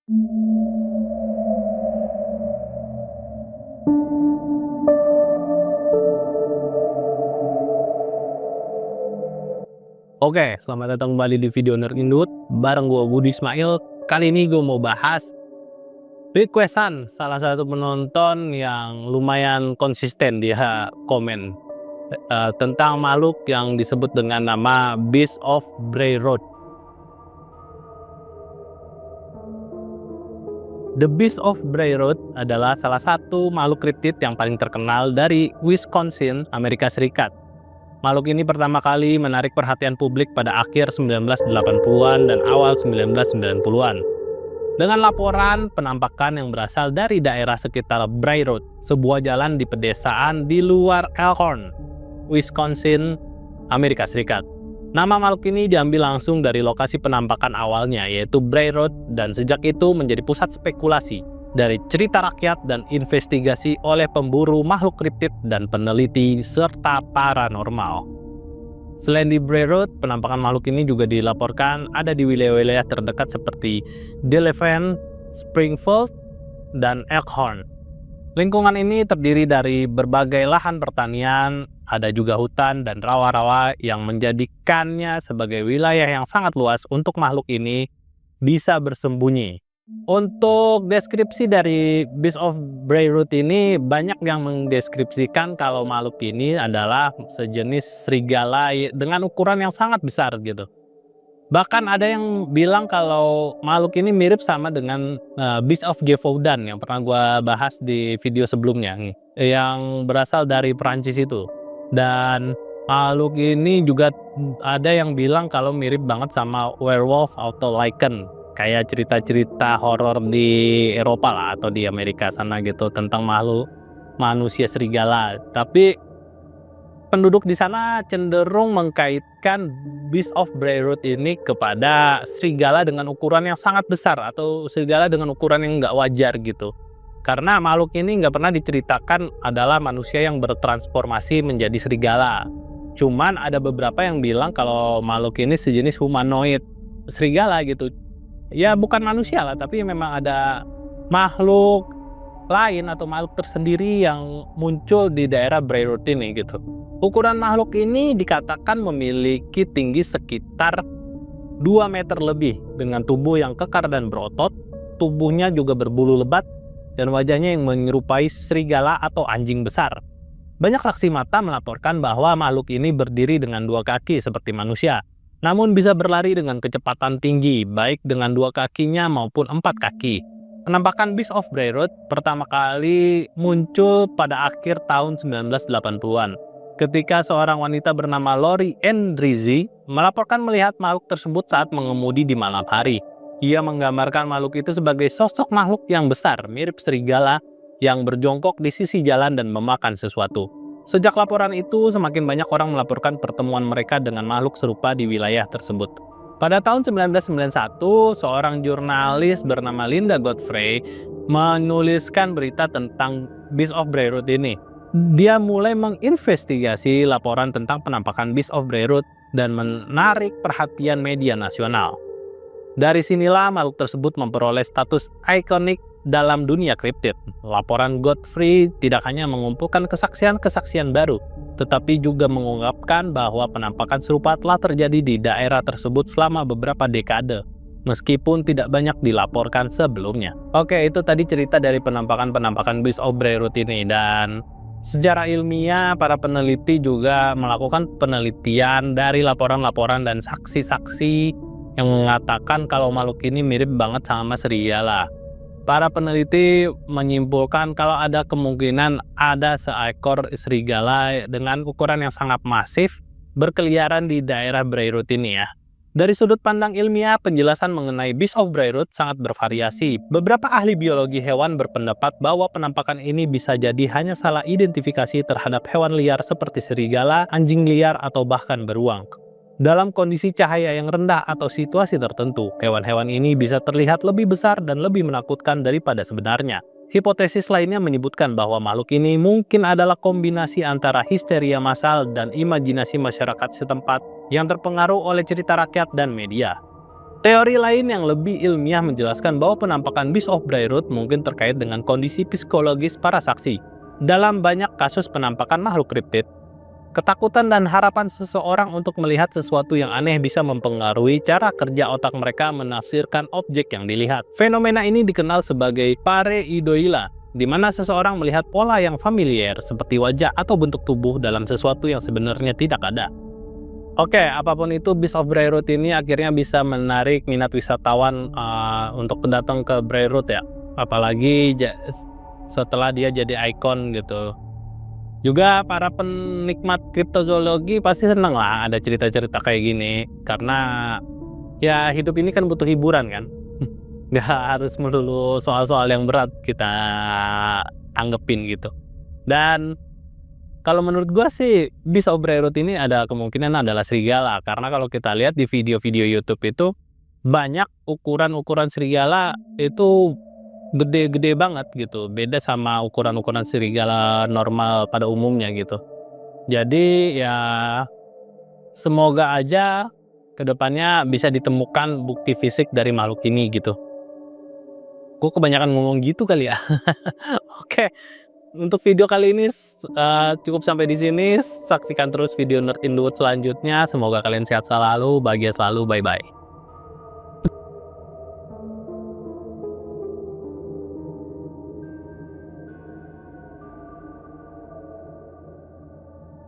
Oke, selamat datang kembali di video Nerdindut bareng gue Budi Ismail. Kali ini gue mau bahas requestan salah satu penonton yang lumayan konsisten dia komen tentang makhluk yang disebut dengan nama Beast of Bray Road. The Beast of Bray Road adalah salah satu makhluk kriptid yang paling terkenal dari Wisconsin, Amerika Serikat. Makhluk ini pertama kali menarik perhatian publik pada akhir 1980-an dan awal 1990-an. Dengan laporan penampakan yang berasal dari daerah sekitar Bray Road, sebuah jalan di pedesaan di luar Elkhorn, Wisconsin, Amerika Serikat. Nama makhluk ini diambil langsung dari lokasi penampakan awalnya, yaitu Bray Road, dan sejak itu menjadi pusat spekulasi dari cerita rakyat dan investigasi oleh pemburu makhluk kriptid dan peneliti serta paranormal. Selain di Bray Road, penampakan makhluk ini juga dilaporkan ada di wilayah-wilayah terdekat seperti Delavan, Springfield, dan Elkhorn. Lingkungan ini terdiri dari berbagai lahan pertanian, ada juga hutan dan rawa-rawa yang menjadikannya sebagai wilayah yang sangat luas untuk makhluk ini bisa bersembunyi. Untuk deskripsi dari Beast of Bray Road ini, banyak yang mendeskripsikan kalau makhluk ini adalah sejenis serigala dengan ukuran yang sangat besar gitu. Bahkan ada yang bilang kalau makhluk ini mirip sama dengan Beast of Gévaudan yang pernah gue bahas di video sebelumnya nih, yang berasal dari Perancis itu. Dan makhluk ini juga ada yang bilang kalau mirip banget sama werewolf atau lycan, kayak cerita-cerita horor di Eropa lah atau di Amerika sana gitu tentang makhluk manusia serigala. Tapi penduduk di sana cenderung mengkaitkan Beast of Bray Road ini kepada serigala dengan ukuran yang sangat besar atau serigala dengan ukuran yang nggak wajar gitu. Karena makhluk ini nggak pernah diceritakan adalah manusia yang bertransformasi menjadi serigala. Cuman ada beberapa yang bilang kalau makhluk ini sejenis humanoid serigala gitu. Ya bukan manusia lah, tapi memang ada makhluk lain atau makhluk tersendiri yang muncul di daerah Bray Road ini gitu. Ukuran makhluk ini dikatakan memiliki tinggi sekitar 2 meter lebih dengan tubuh yang kekar dan berotot, tubuhnya juga berbulu lebat, dan wajahnya yang menyerupai serigala atau anjing besar. Banyak saksi mata melaporkan bahwa makhluk ini berdiri dengan 2 kaki seperti manusia, namun bisa berlari dengan kecepatan tinggi, baik dengan 2 kakinya maupun 4 kaki. Penampakan Beast of Bray Road pertama kali muncul pada akhir tahun 1980-an. Ketika seorang wanita bernama Lori Ann Rizzi melaporkan melihat makhluk tersebut saat mengemudi di malam hari. Ia menggambarkan makhluk itu sebagai sosok makhluk yang besar, mirip serigala, yang berjongkok di sisi jalan dan memakan sesuatu. Sejak laporan itu, semakin banyak orang melaporkan pertemuan mereka dengan makhluk serupa di wilayah tersebut. Pada tahun 1991, seorang jurnalis bernama Linda Godfrey menuliskan berita tentang Beast of Bray Road ini. Dia mulai menginvestigasi laporan tentang penampakan Beast of Bray Road dan menarik perhatian media nasional. Dari sinilah makhluk tersebut memperoleh status ikonik dalam dunia kriptid. Laporan Godfrey tidak hanya mengumpulkan kesaksian-kesaksian baru, tetapi juga mengungkapkan bahwa penampakan serupa telah terjadi di daerah tersebut selama beberapa dekade, meskipun tidak banyak dilaporkan sebelumnya. Oke, itu tadi cerita dari penampakan Beast of Bray Road ini. Dan secara ilmiah, para peneliti juga melakukan penelitian dari laporan-laporan dan saksi-saksi yang mengatakan kalau makhluk ini mirip banget sama serigala. Para peneliti menyimpulkan kalau ada kemungkinan ada seekor serigala dengan ukuran yang sangat masif berkeliaran di daerah Bray Road ini ya. Dari sudut pandang ilmiah, penjelasan mengenai Beast of Bray Road sangat bervariasi. Beberapa ahli biologi hewan berpendapat bahwa penampakan ini bisa jadi hanya salah identifikasi terhadap hewan liar seperti serigala, anjing liar, atau bahkan beruang. Dalam kondisi cahaya yang rendah atau situasi tertentu, hewan-hewan ini bisa terlihat lebih besar dan lebih menakutkan daripada sebenarnya. Hipotesis lainnya menyebutkan bahwa makhluk ini mungkin adalah kombinasi antara histeria massal dan imajinasi masyarakat setempat yang terpengaruh oleh cerita rakyat dan media. Teori lain yang lebih ilmiah menjelaskan bahwa penampakan Beast of Bray Road mungkin terkait dengan kondisi psikologis para saksi. Dalam banyak kasus penampakan makhluk kriptid, ketakutan dan harapan seseorang untuk melihat sesuatu yang aneh bisa mempengaruhi cara kerja otak mereka menafsirkan objek yang dilihat. Fenomena ini dikenal sebagai pareidolia, di mana seseorang melihat pola yang familiar seperti wajah atau bentuk tubuh dalam sesuatu yang sebenarnya tidak ada. Oke, apapun itu, Beast of Bray Road ini akhirnya bisa menarik minat wisatawan untuk datang ke Bray Road ya. Apalagi setelah dia jadi ikon gitu. Juga para penikmat kriptozoologi pasti seneng lah ada cerita-cerita kayak gini. Karena ya hidup ini kan butuh hiburan kan. Nggak harus melulu soal-soal yang berat kita tanggepin gitu. Dan kalau menurut gua sih Beast of Bray Road ini ada kemungkinan adalah serigala, karena kalau kita lihat di video-video YouTube itu banyak ukuran-ukuran serigala itu gede-gede banget gitu, beda sama ukuran-ukuran serigala normal pada umumnya gitu. Jadi ya semoga aja kedepannya bisa ditemukan bukti fisik dari makhluk ini gitu. Gue kebanyakan ngomong gitu kali ya. Oke. Untuk video kali ini cukup sampai di sini. Saksikan terus video Nerd in the Woods selanjutnya. Semoga kalian sehat selalu, bahagia selalu. Bye bye.